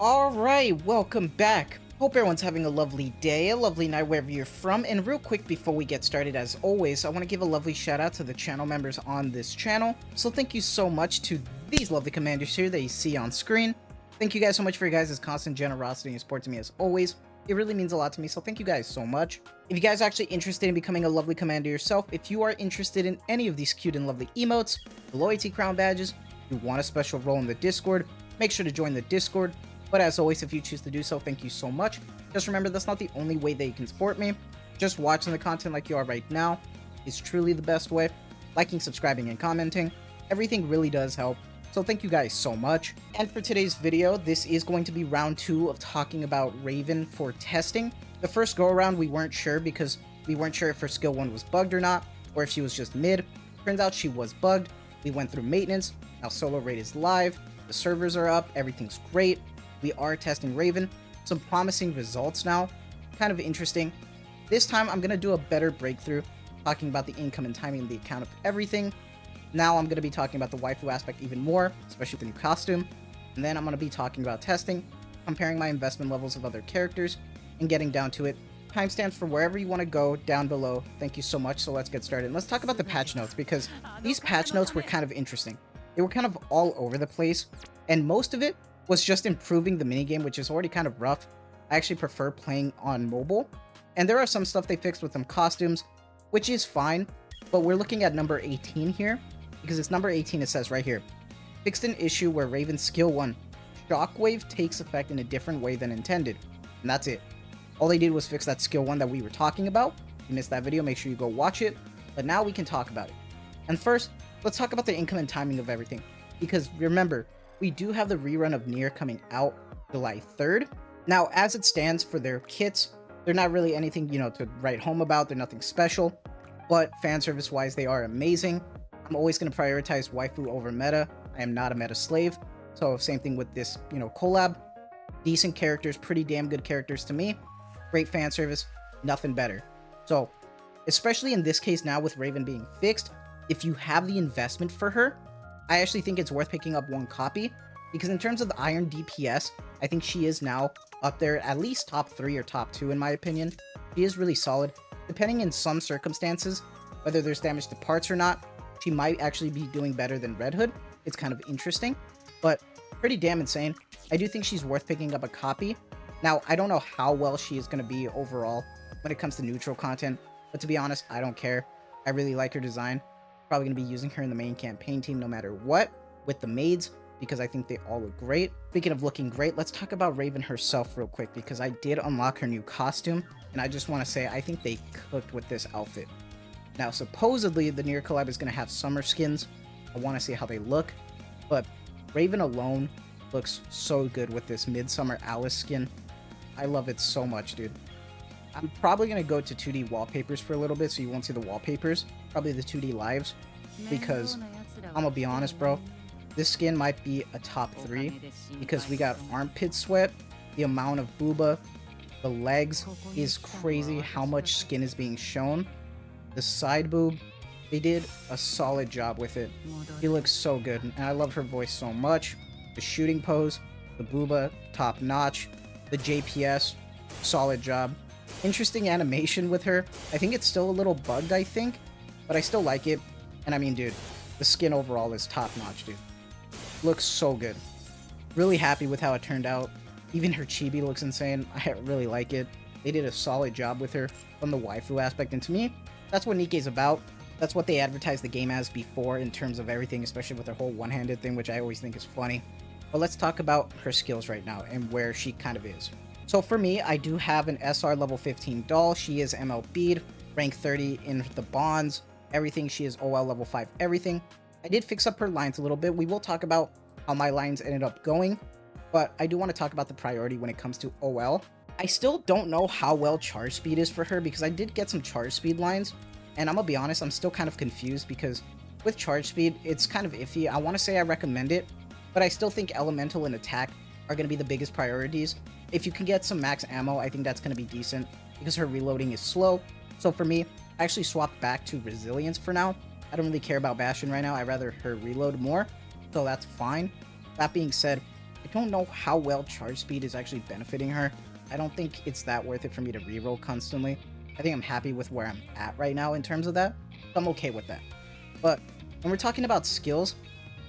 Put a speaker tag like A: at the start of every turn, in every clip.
A: Alright, welcome back. Hope everyone's having a lovely day, a lovely night wherever you're from. And real quick before we get started, as always, I want to give a lovely shout out to the channel members on this channel. So thank you so much to these lovely commanders here that you see on screen. Thank you guys so much for your guys' constant generosity and support to me as always. It really means a lot to me, so thank you guys so much. If you guys are actually interested in becoming a lovely commander yourself, if you are interested in any of these cute and lovely emotes, the loyalty crown badges, you want a special role in the Discord, make sure to join the Discord. But as always, if you choose to do so, thank you so much. Just remember, that's not the only way that you can support me. Just watching the content like you are right now is truly the best way. Liking, subscribing, and commenting, everything really does help. So thank you guys so much. And for today's video, this is going to be round 2 of talking about Raven for testing. The first go around, we weren't sure because we weren't sure if her skill 1 was bugged or not, or if she was just mid. Turns out she was bugged. We went through maintenance. Now solo raid is live. The servers are up. Everything's great. We are testing Raven. Some promising results now. Kind of interesting. This time I'm going to do a better breakthrough, talking about the income and timing, the account of everything. Now I'm going to be talking about the waifu aspect even more, especially with the new costume. And then I'm going to be talking about testing, comparing my investment levels of other characters, and getting down to it. Timestamps for wherever you want to go down below. Thank you so much. So let's get started. And let's talk about the patch notes, because these patch notes were kind of interesting. They were kind of all over the place, and most of it was just improving the minigame, which is already kind of rough. I actually prefer playing on mobile. And there are some stuff they fixed with some costumes, which is fine. But we're looking at number 18 here, because it's number 18, it says right here. Fixed an issue where Raven's skill 1, Shockwave, takes effect in a different way than intended. And that's it. All they did was fix that skill 1 that we were talking about. If you missed that video, make sure you go watch it. But now we can talk about it. And first, let's talk about the income and timing of everything. Because remember, we do have the rerun of Nier coming out July 3rd. Now, as it stands for their kits, they're not really anything, to write home about. They're nothing special. But fan service wise, they are amazing. I'm always going to prioritize waifu over meta. I am not a meta slave. So same thing with this, collab. Decent characters, pretty damn good characters to me. Great fan service, nothing better. So, especially in this case now with Raven being fixed, if you have the investment for her, I actually think it's worth picking up one copy, because in terms of the Iron DPS, I think she is now up there at least top 3 or top 2 in my opinion. She is really solid. Depending in some circumstances, whether there's damage to parts or not, she might actually be doing better than Red Hood. It's kind of interesting, but pretty damn insane. I do think she's worth picking up a copy. Now, I don't know how well she is going to be overall when it comes to neutral content, but to be honest, I don't care. I really like her design. Probably going to be using her in the main campaign team no matter what, with the maids, because I think they all look great. Speaking of looking great, let's talk about Raven herself real quick, because I did unlock her new costume, and I just want to say I think they cooked with this outfit. Now, supposedly, the Nier collab is going to have summer skins. I want to see how they look, but Raven alone looks so good with this Midsummer Alice skin. I love it so much, dude. I'm probably going to go to 2D wallpapers for a little bit, so you won't see the wallpapers. Probably the 2D lives, because I'm going to be honest, bro. This skin might be a top 3, because we got armpit sweat, the amount of booba, the legs is crazy how much skin is being shown. The side boob, they did a solid job with it. He looks so good, and I love her voice so much. The shooting pose, the booba, top notch. The JPS, solid job. Interesting animation with her. I think it's still a little bugged, I think, but I still like it. And I mean, dude, the skin overall is top notch, dude. Looks so good. Really happy with how it turned out. Even her chibi looks insane. I really like it. They did a solid job with her from the waifu aspect, and to me, that's what Nikke is about. That's what they advertised the game as before in terms of everything, especially with their whole one-handed thing, which I always think is funny. But let's talk about her skills right now and where she kind of is. So for me, I do have an SR level 15 doll. She is MLB'd, rank 30 in the bonds, everything. She is OL level 5, everything. I did fix up her lines a little bit. We will talk about how my lines ended up going, but I do want to talk about the priority when it comes to OL. I still don't know how well charge speed is for her, because I did get some charge speed lines, and I'm gonna be honest, I'm still kind of confused, because with charge speed, it's kind of iffy. I want to say I recommend it, but I still think elemental and attack are going to be the biggest priorities. If you can get some max ammo, I think that's going to be decent, because her reloading is slow. So for me, I actually swapped back to resilience for now. I don't really care about Bastion right now. I'd rather her reload more, so that's fine. That being said, don't know how well charge speed is actually benefiting her. I don't think it's that worth it for me to reroll constantly. I think I'm happy with where I'm at right now in terms of that. So I'm okay with that. But when we're talking about skills,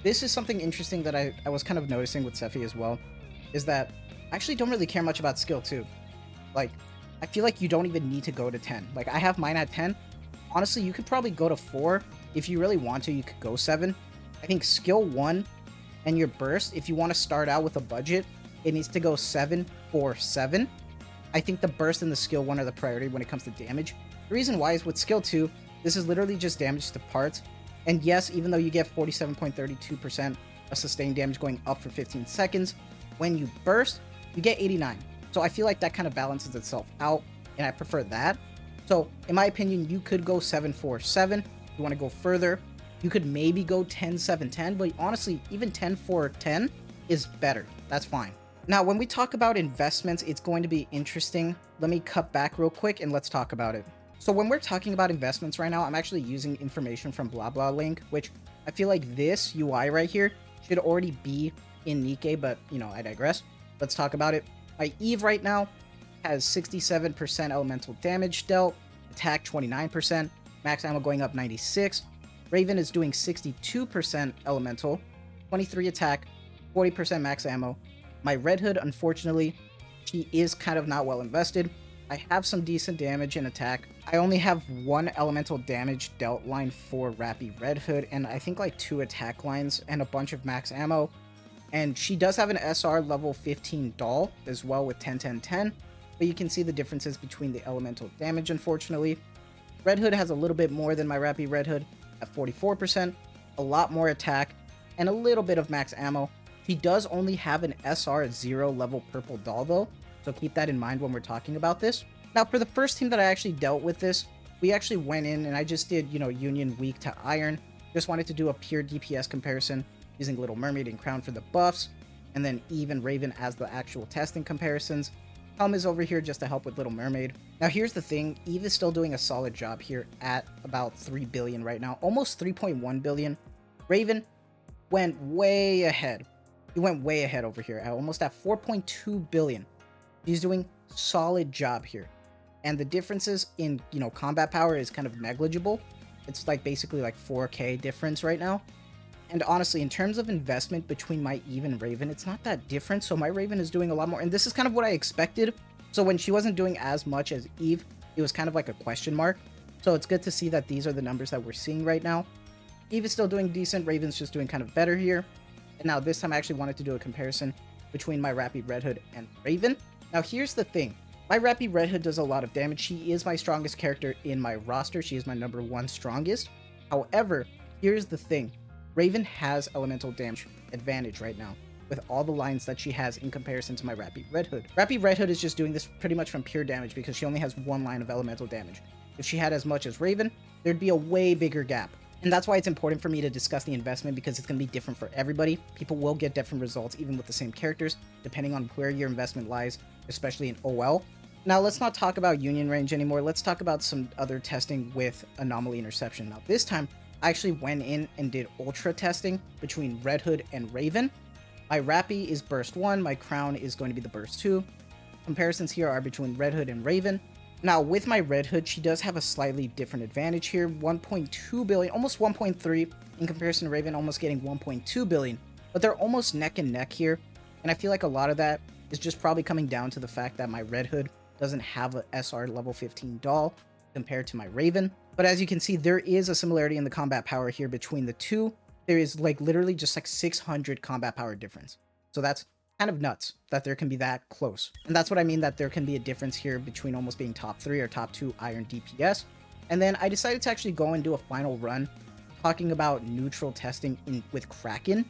A: this is something interesting that I was kind of noticing with Sephi as well, is that I actually don't really care much about skill 2. Like, I feel like you don't even need to go to 10. Like, I have mine at 10. Honestly, you could probably go to 4. If you really want to, you could go 7. I think skill 1 and your burst, if you want to start out with a budget, it needs to go 7, 4, 7. I think the burst and the skill 1 are the priority when it comes to damage. The reason why is with skill 2, this is literally just damage to parts. And yes, even though you get 47.32% of sustained damage going up for 15 seconds, when you burst, you get 89. So I feel like that kind of balances itself out, and I prefer that. So in my opinion, you could go 7, 4, 7. If you want to go further, you could maybe go 10, 7, 10, but honestly, even 10, 4, 10 is better. That's fine. Now, when we talk about investments, it's going to be interesting. Let me cut back real quick and let's talk about it. So when we're talking about investments right now, I'm actually using information from BlaBlaLink, which I feel like this UI right here should already be in Nikke, but you know, I digress. Let's talk about it. My Eve right now has 67% elemental damage dealt, attack 29%, max ammo going up 96. Raven is doing 62% elemental, 23 attack, 40% max ammo. My Red Hood, unfortunately, she is kind of not well invested. I have some decent damage in attack. I only have 1 elemental damage dealt line for Rappy Red Hood, and I think like 2 attack lines and a bunch of max ammo. And she does have an SR level 15 doll as well with 10, 10, 10. But you can see the differences between the elemental damage, unfortunately. Red Hood has a little bit more than my Rappy Red Hood at 44%, a lot more attack, and a little bit of max ammo. He does only have an SR 0 level purple doll though, so keep that in mind when we're talking about this. Now, for the first team that I actually dealt with this, we actually went in and I just did, you know, Union weak to Iron. Just wanted to do a pure DPS comparison using Little Mermaid and Crown for the buffs, and then Eve and Raven as the actual testing comparisons. Helm is over here just to help with Little Mermaid. Now, here's the thing. Eve is still doing a solid job here at about 3 billion right now, almost 3.1 billion. Raven went way ahead. He went way ahead over here, almost at 4.2 billion. He's doing solid job here. And the differences in, you know, combat power is kind of negligible. It's like basically like 4K difference right now. And honestly, in terms of investment between my Eve and Raven, it's not that different. So my Raven is doing a lot more. And this is kind of what I expected. So when she wasn't doing as much as Eve, it was kind of like a question mark. So it's good to see that these are the numbers that we're seeing right now. Eve is still doing decent. Raven's just doing kind of better here. And now this time I actually wanted to do a comparison between my Rappy Red Hood and Raven. Now here's the thing. My Rappy Red Hood does a lot of damage. She is my strongest character in my roster. She is my #1 strongest. However, here's the thing. Raven has elemental damage advantage right now with all the lines that she has in comparison to my Rappy Red Hood. Rappy Red Hood is just doing this pretty much from pure damage because she only has 1 line of elemental damage. If she had as much as Raven, there'd be a way bigger gap. And that's why it's important for me to discuss the investment, because it's going to be different for everybody. People will get different results even with the same characters, depending on where your investment lies, especially in OL. Now, let's not talk about Union range anymore. Let's talk about some other testing with Anomaly Interception. Now, this time, I actually went in and did Ultra testing between Red Hood and Raven. My Rappy is Burst 1. My Crown is going to be the Burst 2. Comparisons here are between Red Hood and Raven. Now, with my Red Hood, she does have a slightly different advantage here. 1.2 billion, almost 1.3 in comparison to Raven, almost getting 1.2 billion. But they're almost neck and neck here. And I feel like a lot of that is just probably coming down to the fact that my Red Hood doesn't have a SR level 15 doll compared to my Raven. But as you can see, there is a similarity in the combat power here between the two. There is like literally just like 600 combat power difference. So that's kind of nuts that there can be that close. And that's what I mean, that there can be a difference here between almost being top 3 or top 2 Iron DPS. And then I decided to actually go and do a final run talking about neutral testing with Kraken.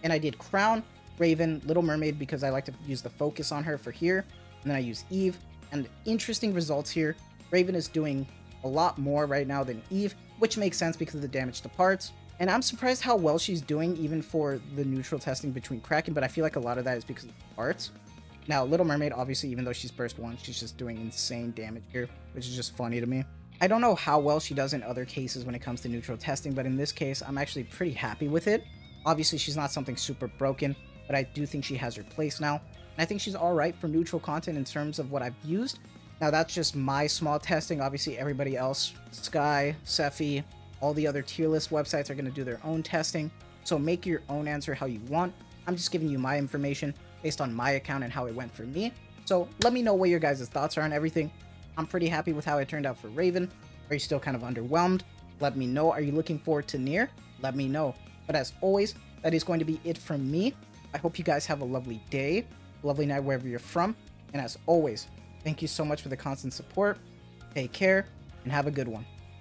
A: And I did Crown, Raven, Little Mermaid because I like to use the focus on her for here. And then I use Eve. And interesting results here. Raven is doing a lot more right now than Eve, which makes sense because of the damage to parts. And I'm surprised how well she's doing even for the neutral testing between Kraken, but I feel like a lot of that is because of the parts. Now, Little Mermaid, obviously, even though she's Burst 1, she's just doing insane damage here, which is just funny to me. I don't know how well she does in other cases when it comes to neutral testing, but in this case, I'm actually pretty happy with it. Obviously, she's not something super broken. but I do think she has her place now. And I think she's all right for neutral content in terms of what I've used. Now, that's just my small testing. Obviously, everybody else, Sky, Sephi, all the other tier list websites are going to do their own testing. So make your own answer how you want. I'm just giving you my information based on my account and how it went for me. So let me know what your guys' thoughts are on everything. I'm pretty happy with how it turned out for Raven. Are you still kind of underwhelmed? Let me know. Are you looking forward to Nier? Let me know. But as always, that is going to be it from me. I hope you guys have a lovely day, a lovely night wherever you're from. And as always, thank you so much for the constant support. Take care and have a good one.